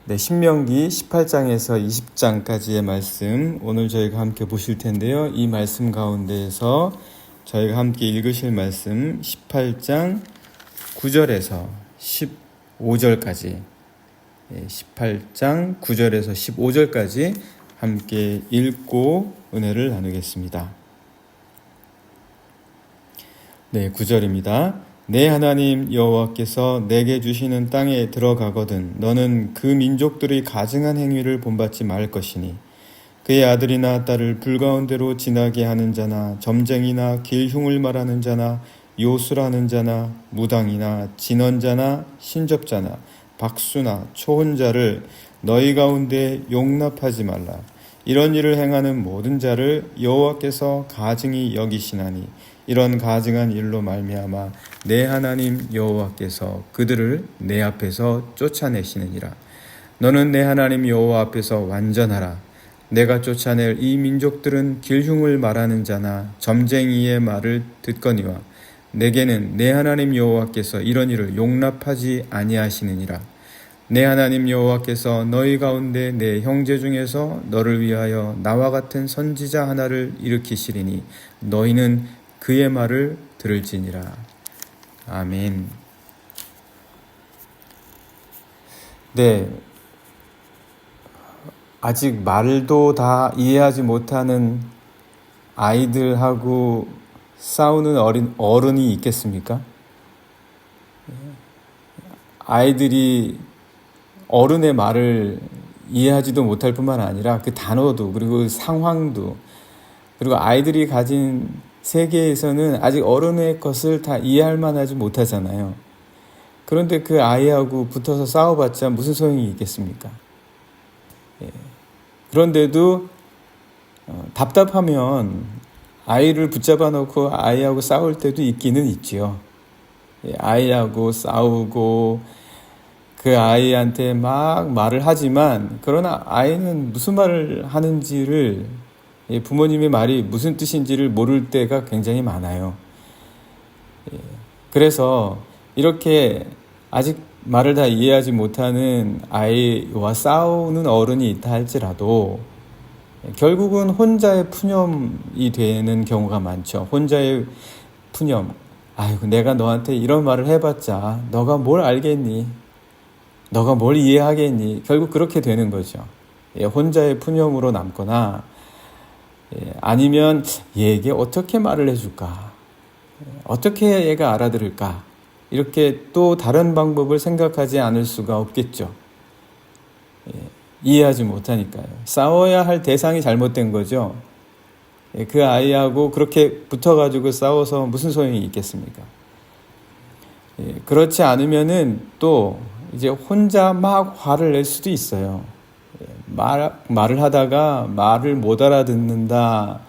네, 신명기 18장에서 20장까지의 말씀 오늘 저희가 함께 보실 텐데요. 이 말씀 가운데에서 저희가 함께 읽으실 말씀 18장 9절에서 15절까지 18장 9절에서 15절까지 함께 읽고 은혜를 나누겠습니다. 네, 9절입니다. 내 하나님 여호와께서 내게 주시는 땅에 들어가거든 너는 그 민족들의 가증한 행위를 본받지 말 것이니 그의 아들이나 딸을 불가운데로 지나게 하는 자나 점쟁이나 길흉을 말하는 자나 요술하는 자나 무당이나 진언자나 신접자나 박수나 초혼자를 너희 가운데 용납하지 말라. 이런 일을 행하는 모든 자를 여호와께서 가증히 여기시나니 이런 가증한 일로 말미암아 내 하나님 여호와께서 그들을 내 앞에서 쫓아내시느니라. 너는 내 하나님 여호와 앞에서 완전하라. 내가 쫓아낼 이 민족들은 길흉을 말하는 자나 점쟁이의 말을 듣거니와 내게는 내 하나님 여호와께서 이런 일을 용납하지 아니하시느니라. 내 하나님 여호와께서 너희 가운데 내 형제 중에서 너를 위하여 나와 같은 선지자 하나를 일으키시리니 너희는 그의 말을 들을지니라. 아멘. 네, 아직 말도 다 이해하지 못하는 아이들하고 싸우는 어른이 있겠습니까? 아이들이 어른의 말을 이해하지도 못할 뿐만 아니라 그 단어도 그리고 상황도 그리고 아이들이 가진 세계에서는 아직 어른의 것을 다 이해할 만하지 못하잖아요. 그런데 그 아이하고 붙어서 싸워봤자 무슨 소용이 있겠습니까? 그런데도 답답하면 아이를 붙잡아 놓고 아이하고 싸울 때도 있기는 있지요. 아이하고 싸우고 그 아이한테 막 말을 하지만 그러나 아이는 무슨 말을 하는지를 부모님의 말이 무슨 뜻인지를 모를 때가 굉장히 많아요. 그래서 이렇게 아직 말을 다 이해하지 못하는 아이와 싸우는 어른이 있다 할지라도 결국은 혼자의 푸념이 되는 경우가 많죠. 혼자의 푸념. 아이고, 내가 너한테 이런 말을 해봤자 너가 뭘 알겠니? 너가 뭘 이해하겠니? 결국 그렇게 되는 거죠. 혼자의 푸념으로 남거나 아니면 얘에게 어떻게 말을 해줄까? 어떻게 얘가 알아들을까? 이렇게 또 다른 방법을 생각하지 않을 수가 없겠죠. 이해하지 못하니까요. 싸워야 할 대상이 잘못된 거죠. 그 아이하고 그렇게 붙어가지고 싸워서 무슨 소용이 있겠습니까? 그렇지 않으면은 또 이제 혼자 막 화를 낼 수도 있어요. 말을 하다가 말을 못 알아듣는다,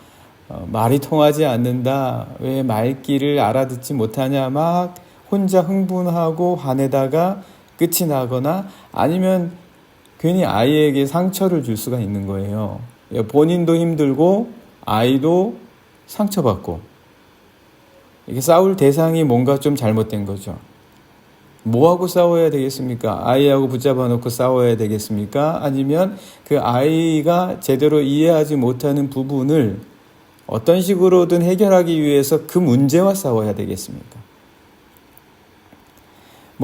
말이 통하지 않는다, 왜 말귀를 알아듣지 못하냐, 막 혼자 흥분하고 화내다가 끝이 나거나 아니면 괜히 아이에게 상처를 줄 수가 있는 거예요. 본인도 힘들고 아이도 상처받고 이게 싸울 대상이 뭔가 좀 잘못된 거죠. 뭐하고 싸워야 되겠습니까? 아이하고 붙잡아 놓고 싸워야 되겠습니까? 아니면 그 아이가 제대로 이해하지 못하는 부분을 어떤 식으로든 해결하기 위해서 그 문제와 싸워야 되겠습니까?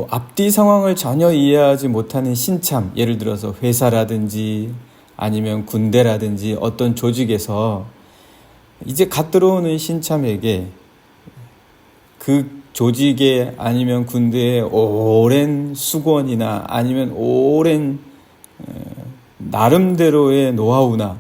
앞뒤 상황을 전혀 이해하지 못하는 신참, 예를 들어서 회사라든지 아니면 군대라든지 어떤 조직에서 이제 갓 들어오는 신참에게 그 조직에 아니면 군대의 오랜 수고원이나 아니면 오랜 나름대로의 노하우나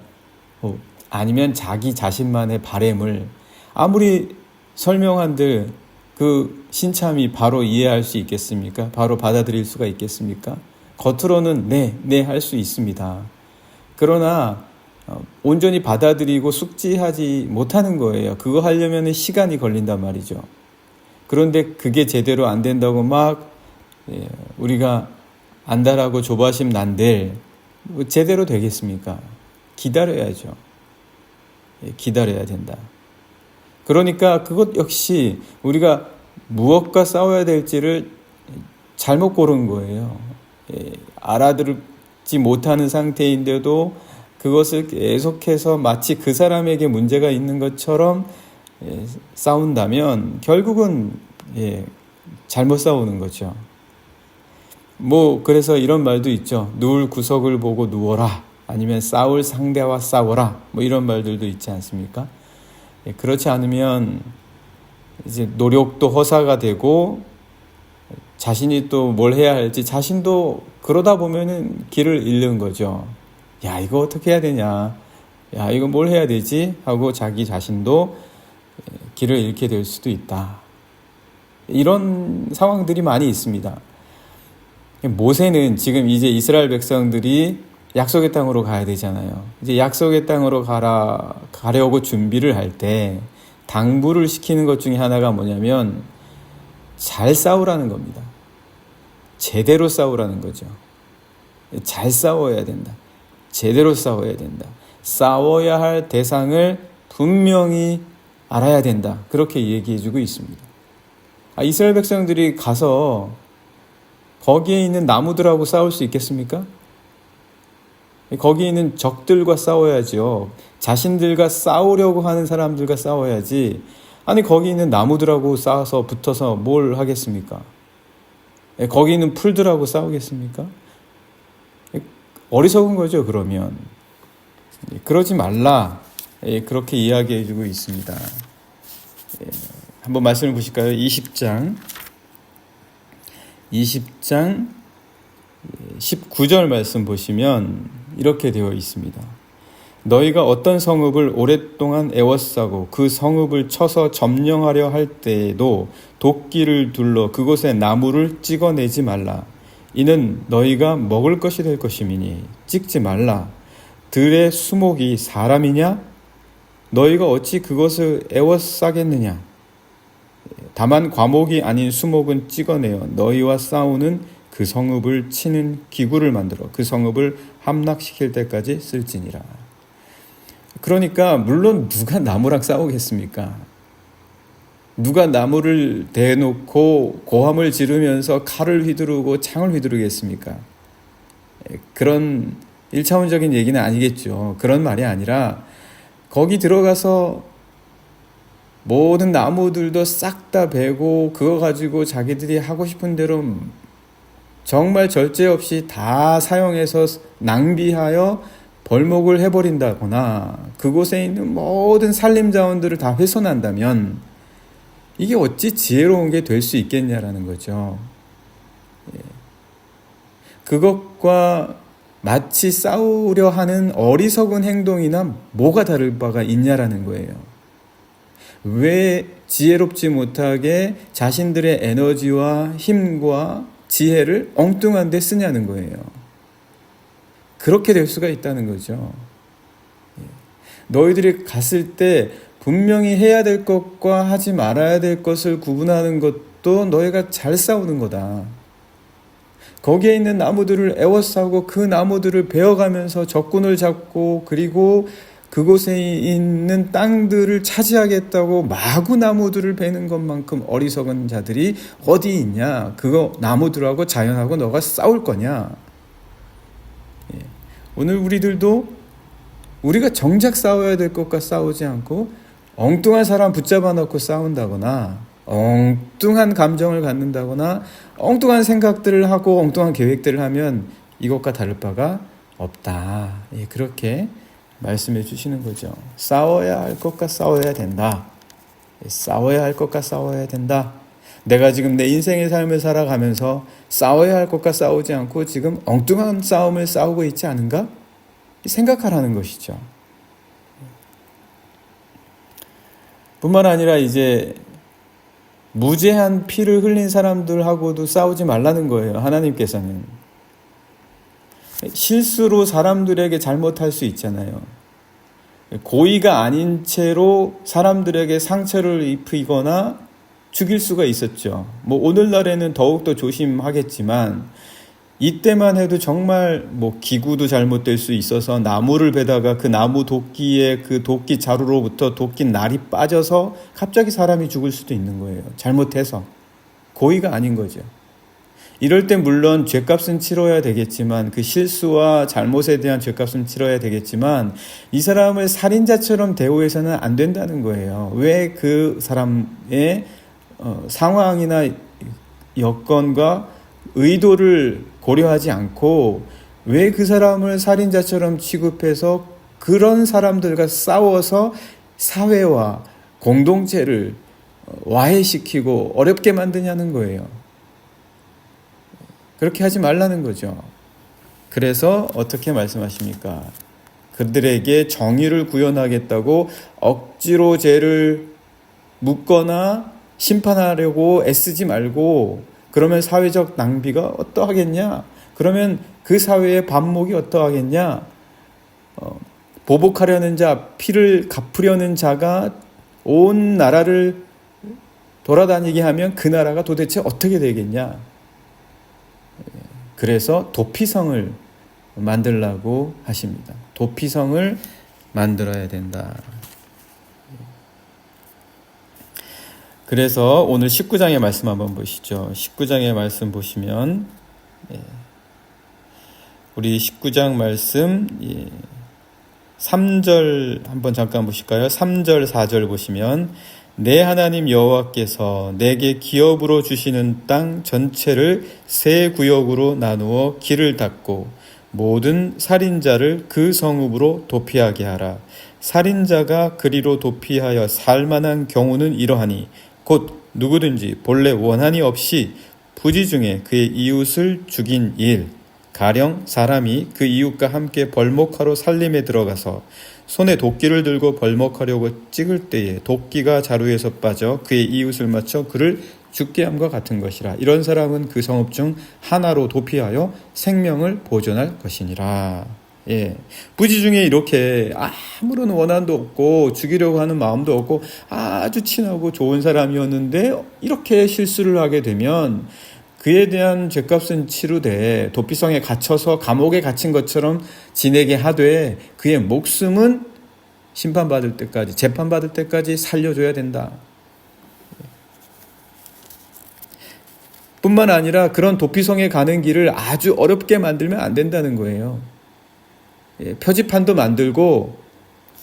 아니면 자기 자신만의 바램을 아무리 설명한들 그 신참이 바로 이해할 수 있겠습니까? 바로 받아들일 수가 있겠습니까? 겉으로는 네 할 수 있습니다. 그러나 온전히 받아들이고 숙지하지 못하는 거예요. 그거 하려면 시간이 걸린단 말이죠. 그런데 그게 제대로 안 된다고 막 우리가 안다라고 조바심 난들 제대로 되겠습니까? 기다려야죠. 기다려야 된다. 그러니까 그것 역시 우리가 무엇과 싸워야 될지를 잘못 고른 거예요. 알아들을 받지 못하는 상태인데도 그것을 계속해서 마치 그 사람에게 문제가 있는 것처럼 싸운다면 결국은 잘못 싸우는 거죠. 그래서 이런 말도 있죠. 누울 구석을 보고 누워라. 아니면 싸울 상대와 싸워라. 이런 말들도 있지 않습니까? 그렇지 않으면 이제 노력도 허사가 되고 자신이 또 뭘 해야 할지 자신도 그러다 보면은 길을 잃는 거죠. 야, 이거 어떻게 해야 되냐? 야, 이거 뭘 해야 되지? 하고 자기 자신도 길을 잃게 될 수도 있다. 이런 상황들이 많이 있습니다. 모세는 지금 이제 이스라엘 백성들이 약속의 땅으로 가야 되잖아요. 이제 약속의 땅으로 가려고 준비를 할 때 당부를 시키는 것 중에 하나가 뭐냐면 잘 싸우라는 겁니다. 제대로 싸우라는 거죠. 잘 싸워야 된다. 제대로 싸워야 된다. 싸워야 할 대상을 분명히 알아야 된다. 그렇게 얘기해주고 있습니다. 이스라엘 백성들이 가서 거기에 있는 나무들하고 싸울 수 있겠습니까? 거기 있는 적들과 싸워야죠. 자신들과 싸우려고 하는 사람들과 싸워야지. 아니, 거기 있는 나무들하고 싸워서 붙어서 뭘 하겠습니까? 거기 있는 풀들하고 싸우겠습니까? 어리석은 거죠, 그러면. 그러지 말라. 그렇게 이야기해주고 있습니다. 한번 말씀을 보실까요? 20장 19절 말씀 보시면 이렇게 되어 있습니다. 너희가 어떤 성읍을 오랫동안 애워싸고 그 성읍을 쳐서 점령하려 할 때에도 도끼를 둘러 그곳에 나무를 찍어내지 말라. 이는 너희가 먹을 것이 될 것이미니 찍지 말라. 들의 수목이 사람이냐? 너희가 어찌 그것을 애워싸겠느냐? 다만 과목이 아닌 수목은 찍어내어 너희와 싸우는 그 성읍을 치는 기구를 만들어 그 성읍을 함락시킬 때까지 쓸지니라. 그러니까 물론 누가 나무랑 싸우겠습니까? 누가 나무를 대놓고 고함을 지르면서 칼을 휘두르고 창을 휘두르겠습니까? 그런 1차원적인 얘기는 아니겠죠. 그런 말이 아니라 거기 들어가서 모든 나무들도 싹 다 베고 그거 가지고 자기들이 하고 싶은 대로 정말 절제 없이 다 사용해서 낭비하여 벌목을 해버린다거나 그곳에 있는 모든 산림자원들을 다 훼손한다면 이게 어찌 지혜로운 게 될 수 있겠냐라는 거죠. 그것과 마치 싸우려 하는 어리석은 행동이나 뭐가 다를 바가 있냐라는 거예요. 왜 지혜롭지 못하게 자신들의 에너지와 힘과 지혜를 엉뚱한 데 쓰냐는 거예요. 그렇게 될 수가 있다는 거죠. 너희들이 갔을 때 분명히 해야 될 것과 하지 말아야 될 것을 구분하는 것도 너희가 잘 싸우는 거다. 거기에 있는 나무들을 애워싸고 그 나무들을 베어가면서 적군을 잡고 그리고 그곳에 있는 땅들을 차지하겠다고 마구 나무들을 베는 것만큼 어리석은 자들이 어디 있냐? 그거 나무들하고 자연하고 너가 싸울 거냐? 오늘 우리가 정작 싸워야 될 것과 싸우지 않고 엉뚱한 사람 붙잡아 놓고 싸운다거나 엉뚱한 감정을 갖는다거나 엉뚱한 생각들을 하고 엉뚱한 계획들을 하면 이것과 다를 바가 없다. 그렇게 말씀해 주시는 거죠. 싸워야 할 것과 싸워야 된다. 싸워야 할 것과 싸워야 된다. 내가 지금 내 인생의 삶을 살아가면서 싸워야 할 것과 싸우지 않고 지금 엉뚱한 싸움을 싸우고 있지 않은가? 생각하라는 것이죠. 뿐만 아니라 이제 무죄한 피를 흘린 사람들하고도 싸우지 말라는 거예요. 하나님께서는. 실수로 사람들에게 잘못할 수 있잖아요. 고의가 아닌 채로 사람들에게 상처를 입히거나 죽일 수가 있었죠. 오늘날에는 더욱더 조심하겠지만 이때만 해도 정말 기구도 잘못될 수 있어서 나무를 베다가 그 나무 도끼에 그 도끼 자루로부터 도끼 날이 빠져서 갑자기 사람이 죽을 수도 있는 거예요. 잘못해서. 고의가 아닌 거죠. 이럴 때 물론 죗값은 치러야 되겠지만, 그 실수와 잘못에 대한 죗값은 치러야 되겠지만, 이 사람을 살인자처럼 대우해서는 안 된다는 거예요. 왜 그 사람의 상황이나 여건과 의도를 고려하지 않고 왜 그 사람을 살인자처럼 취급해서 그런 사람들과 싸워서 사회와 공동체를 와해시키고 어렵게 만드냐는 거예요. 그렇게 하지 말라는 거죠. 그래서 어떻게 말씀하십니까? 그들에게 정의를 구현하겠다고 억지로 죄를 묻거나 심판하려고 애쓰지 말고, 그러면 사회적 낭비가 어떠하겠냐? 그러면 그 사회의 반목이 어떠하겠냐? 보복하려는 자, 피를 갚으려는 자가 온 나라를 돌아다니게 하면 그 나라가 도대체 어떻게 되겠냐? 그래서 도피성을 만들라고 하십니다. 도피성을 만들어야 된다. 그래서 오늘 19장의 말씀 한번 보시죠. 19장의 말씀 보시면, 우리 19장 말씀 3절 한번 잠깐 보실까요? 3절 4절 보시면, 내 하나님 여호와께서 내게 기업으로 주시는 땅 전체를 세 구역으로 나누어 길을 닫고 모든 살인자를 그 성읍으로 도피하게 하라. 살인자가 그리로 도피하여 살만한 경우는 이러하니 곧 누구든지 본래 원한이 없이 부지 중에 그의 이웃을 죽인 일, 가령 사람이 그 이웃과 함께 벌목하러 살림에 들어가서 손에 도끼를 들고 벌목하려고 찍을 때에 도끼가 자루에서 빠져 그의 이웃을 맞춰 그를 죽게 함과 같은 것이라. 이런 사람은 그 성읍 중 하나로 도피하여 생명을 보존할 것이니라. 부지 중에 이렇게 아무런 원한도 없고 죽이려고 하는 마음도 없고 아주 친하고 좋은 사람이었는데 이렇게 실수를 하게 되면 그에 대한 죗값은 치르되 도피성에 갇혀서 감옥에 갇힌 것처럼 지내게 하되 그의 목숨은 심판받을 때까지, 재판받을 때까지 살려줘야 된다. 뿐만 아니라 그런 도피성에 가는 길을 아주 어렵게 만들면 안 된다는 거예요. 표지판도 만들고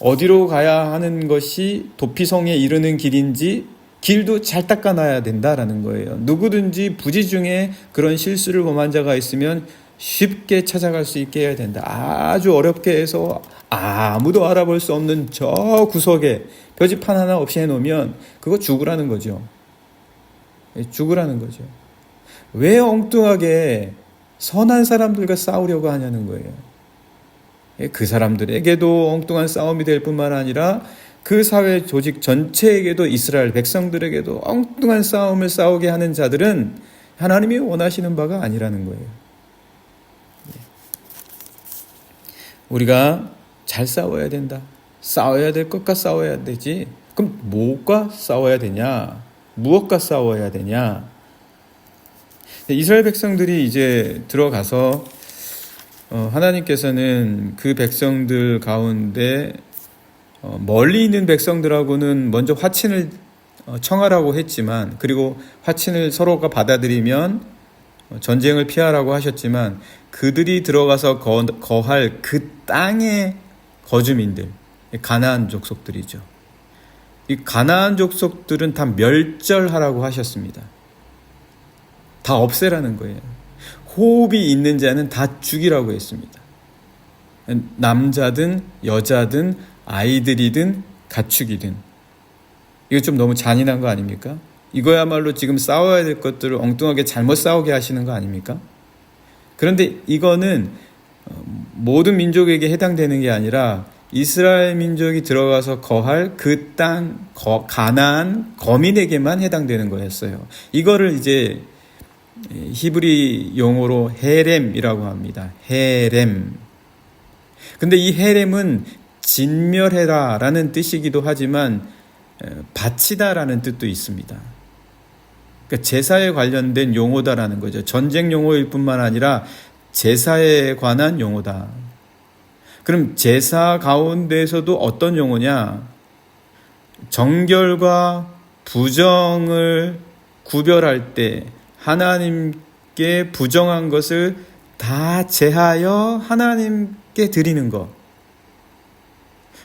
어디로 가야 하는 것이 도피성에 이르는 길인지 길도 잘 닦아놔야 된다라는 거예요. 누구든지 부지 중에 그런 실수를 범한 자가 있으면 쉽게 찾아갈 수 있게 해야 된다. 아주 어렵게 해서 아무도 알아볼 수 없는 저 구석에 표지판 하나 없이 해놓으면 그거 죽으라는 거죠. 죽으라는 거죠. 왜 엉뚱하게 선한 사람들과 싸우려고 하냐는 거예요. 그 사람들에게도 엉뚱한 싸움이 될 뿐만 아니라 그 사회 조직 전체에게도, 이스라엘 백성들에게도 엉뚱한 싸움을 싸우게 하는 자들은 하나님이 원하시는 바가 아니라는 거예요. 우리가 잘 싸워야 된다. 싸워야 될 것과 싸워야 되지. 그럼 뭐가 싸워야 되냐? 무엇과 싸워야 되냐? 이스라엘 백성들이 이제 들어가서 하나님께서는 그 백성들 가운데 멀리 있는 백성들하고는 먼저 화친을 청하라고 했지만, 그리고 화친을 서로가 받아들이면 전쟁을 피하라고 하셨지만, 그들이 들어가서 거할 그 땅의 거주민들, 가나안 족속들이죠. 이 가나안 족속들은 다 멸절하라고 하셨습니다. 다 없애라는 거예요. 호흡이 있는 자는 다 죽이라고 했습니다. 남자든 여자든 아이들이든 가축이든. 이거 좀 너무 잔인한 거 아닙니까? 이거야말로 지금 싸워야 될 것들을 엉뚱하게 잘못 싸우게 하시는 거 아닙니까? 그런데 이거는 모든 민족에게 해당되는 게 아니라 이스라엘 민족이 들어가서 거할 그 땅, 가나안 거민에게만 해당되는 거였어요. 이거를 이제 히브리 용어로 헤렘이라고 합니다. 헤렘. 근데 이 헤렘은 진멸해라 라는 뜻이기도 하지만 바치다라는 뜻도 있습니다. 그러니까 제사에 관련된 용어다라는 거죠. 전쟁 용어일 뿐만 아니라 제사에 관한 용어다. 그럼 제사 가운데에서도 어떤 용어냐? 정결과 부정을 구별할 때 하나님 하나님께 부정한 것을 다 제하여 하나님께 드리는 것.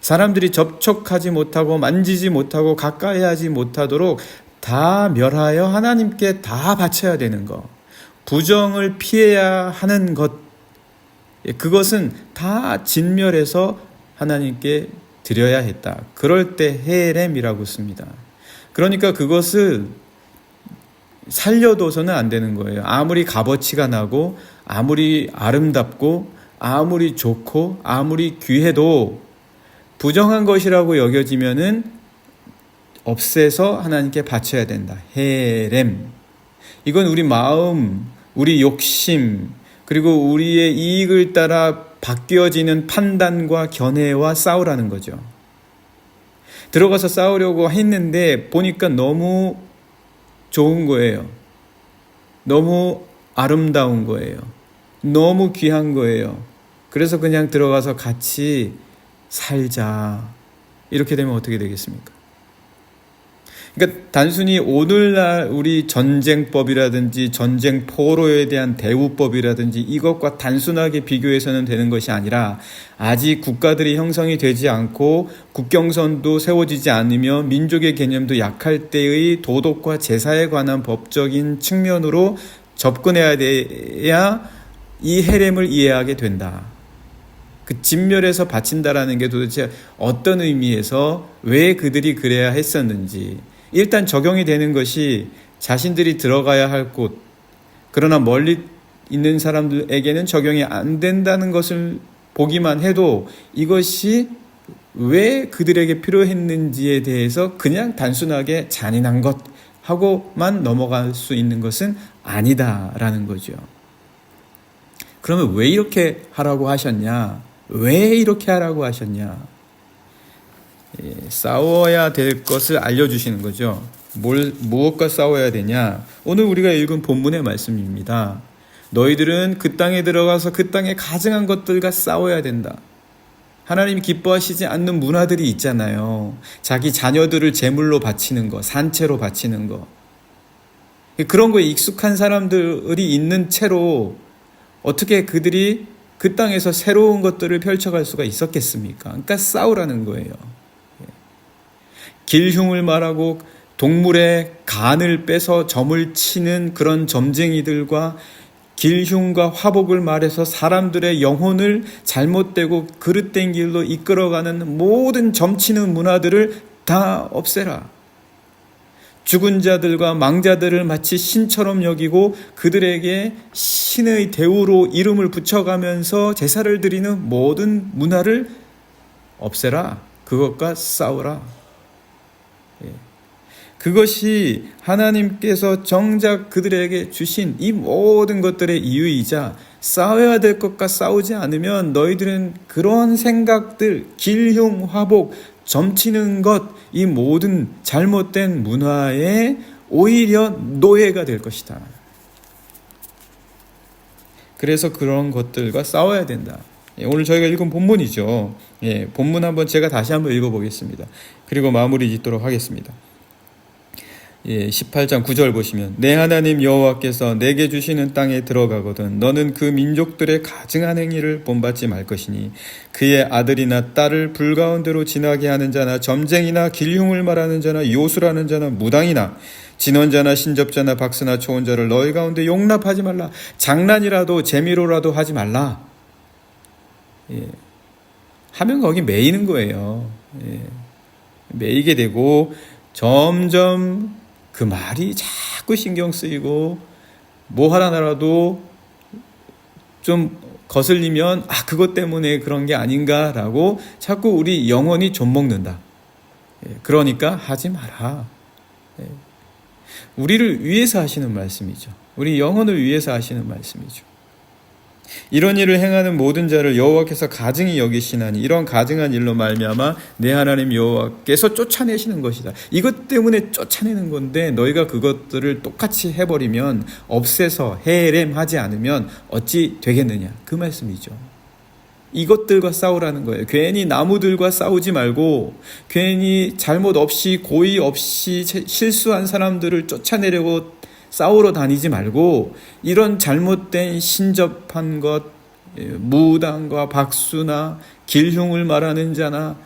사람들이 접촉하지 못하고 만지지 못하고 가까이 하지 못하도록 다 멸하여 하나님께 다 바쳐야 되는 것. 부정을 피해야 하는 것. 그것은 다 진멸해서 하나님께 드려야 했다. 그럴 때 헤렘이라고 씁니다. 그러니까 그것을 살려둬서는 안 되는 거예요. 아무리 값어치가 나고 아무리 아름답고 아무리 좋고 아무리 귀해도 부정한 것이라고 여겨지면은 없애서 하나님께 바쳐야 된다. 헤렘. 이건 우리 마음, 우리 욕심, 그리고 우리의 이익을 따라 바뀌어지는 판단과 견해와 싸우라는 거죠. 들어가서 싸우려고 했는데 보니까 너무 좋은 거예요. 너무 아름다운 거예요. 너무 귀한 거예요. 그래서 그냥 들어가서 같이 살자. 이렇게 되면 어떻게 되겠습니까? 그러니까 단순히 오늘날 우리 전쟁법이라든지 전쟁 포로에 대한 대우법이라든지 이것과 단순하게 비교해서는 되는 것이 아니라 아직 국가들이 형성이 되지 않고 국경선도 세워지지 않으며 민족의 개념도 약할 때의 도덕과 제사에 관한 법적인 측면으로 접근해야 돼야 이 헤렘을 이해하게 된다. 그 진멸해서 바친다라는 게 도대체 어떤 의미에서 왜 그들이 그래야 했었는지 일단 적용이 되는 것이 자신들이 들어가야 할 곳, 그러나 멀리 있는 사람들에게는 적용이 안 된다는 것을 보기만 해도 이것이 왜 그들에게 필요했는지에 대해서 그냥 단순하게 잔인한 것 하고만 넘어갈 수 있는 것은 아니다라는 거죠. 그러면 왜 이렇게 하라고 하셨냐? 왜 이렇게 하라고 하셨냐? 싸워야 될 것을 알려주시는 거죠. 무엇과 싸워야 되냐? 오늘 우리가 읽은 본문의 말씀입니다. 너희들은 그 땅에 들어가서 그 땅에 가증한 것들과 싸워야 된다. 하나님이 기뻐하시지 않는 문화들이 있잖아요. 자기 자녀들을 제물로 바치는 거, 산채로 바치는 거. 그런 거에 익숙한 사람들이 있는 채로 어떻게 그들이 그 땅에서 새로운 것들을 펼쳐갈 수가 있었겠습니까? 그러니까 싸우라는 거예요. 길흉을 말하고 동물의 간을 빼서 점을 치는 그런 점쟁이들과 길흉과 화복을 말해서 사람들의 영혼을 잘못되고 그릇된 길로 이끌어가는 모든 점치는 문화들을 다 없애라. 죽은 자들과 망자들을 마치 신처럼 여기고 그들에게 신의 대우로 이름을 붙여가면서 제사를 드리는 모든 문화를 없애라. 그것과 싸우라. 그것이 하나님께서 정작 그들에게 주신 이 모든 것들의 이유이자 싸워야 될 것과 싸우지 않으면 너희들은 그런 생각들, 길흉, 화복, 점치는 것, 이 모든 잘못된 문화에 오히려 노예가 될 것이다. 그래서 그런 것들과 싸워야 된다. 오늘 저희가 읽은 본문이죠. 본문 한번 제가 다시 한번 읽어보겠습니다. 그리고 마무리 짓도록 하겠습니다. 18장 9절 보시면 내 하나님 여호와께서 내게 주시는 땅에 들어가거든 너는 그 민족들의 가증한 행위를 본받지 말 것이니 그의 아들이나 딸을 불가운데로 지나게 하는 자나 점쟁이나 길흉을 말하는 자나 요술하는 자나 무당이나 진언자나 신접자나 박스나 초혼자를 너희 가운데 용납하지 말라. 장난이라도 재미로라도 하지 말라. 하면 거기 매이는 거예요. 매이게 되고 점점 그 말이 자꾸 신경 쓰이고 뭐 하나라도 좀 거슬리면 그것 때문에 그런 게 아닌가라고 자꾸 우리 영혼이 좀먹는다. 그러니까 하지 마라. 우리를 위해서 하시는 말씀이죠. 우리 영혼을 위해서 하시는 말씀이죠. 이런 일을 행하는 모든 자를 여호와께서 가증히 여기시나니 이런 가증한 일로 말미암아 내 하나님 여호와께서 쫓아내시는 것이다. 이것 때문에 쫓아내는 건데 너희가 그것들을 똑같이 해버리면 없애서 헤렘하지 않으면 어찌 되겠느냐. 그 말씀이죠. 이것들과 싸우라는 거예요. 괜히 나무들과 싸우지 말고 괜히 잘못 없이 고의 없이 실수한 사람들을 쫓아내려고 싸우러 다니지 말고 이런 잘못된 신접한 것, 무당과 박수나 길흉을 말하는 자나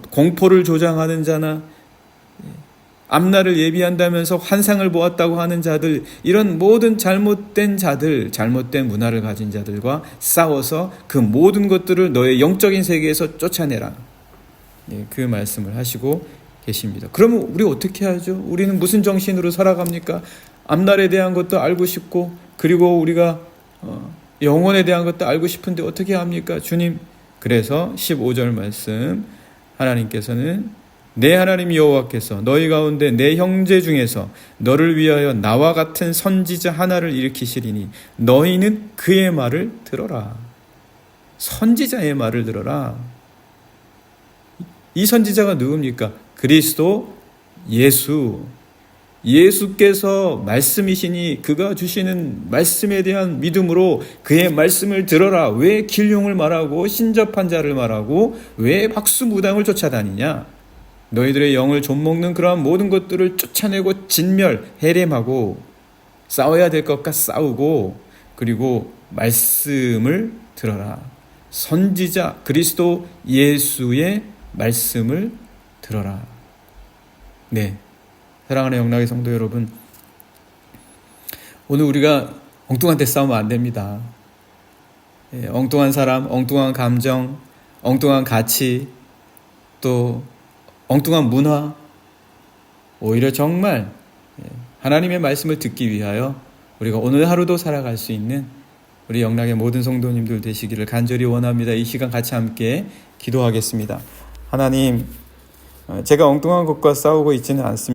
공포를 조장하는 자나 앞날을 예비한다면서 환상을 보았다고 하는 자들, 이런 모든 잘못된 자들, 잘못된 문화를 가진 자들과 싸워서 그 모든 것들을 너의 영적인 세계에서 쫓아내라. 그 말씀을 하시고 계십니다. 그러면 우리 어떻게 하죠? 우리는 무슨 정신으로 살아갑니까? 앞날에 대한 것도 알고 싶고, 그리고 우리가 영혼에 대한 것도 알고 싶은데 어떻게 합니까? 주님, 그래서 15절 말씀, 하나님께서는 내 하나님 여호와께서 너희 가운데 내 형제 중에서 너를 위하여 나와 같은 선지자 하나를 일으키시리니 너희는 그의 말을 들어라. 선지자의 말을 들어라. 이 선지자가 누굽니까? 그리스도 예수. 예수께서 말씀이시니 그가 주시는 말씀에 대한 믿음으로 그의 말씀을 들어라. 왜 길흉을 말하고 신접한 자를 말하고 왜 박수무당을 쫓아다니냐? 너희들의 영을 좀먹는 그러한 모든 것들을 쫓아내고 진멸, 해림하고 싸워야 될 것과 싸우고, 그리고 말씀을 들어라. 선지자 그리스도 예수의 말씀을 들어라. 네, 사랑하는 영락의 성도 여러분, 오늘 우리가 엉뚱한 데 싸우면 안 됩니다. 엉뚱한 사람, 엉뚱한 감정, 엉뚱한 가치, 또 엉뚱한 문화, 오히려 정말 하나님의 말씀을 듣기 위하여 우리가 오늘 하루도 살아갈 수 있는 우리 영락의 모든 성도님들 되시기를 간절히 원합니다. 이 시간 같이 함께 기도하겠습니다. 하나님, 제가 엉뚱한 것과 싸우고 있지는 않습니다.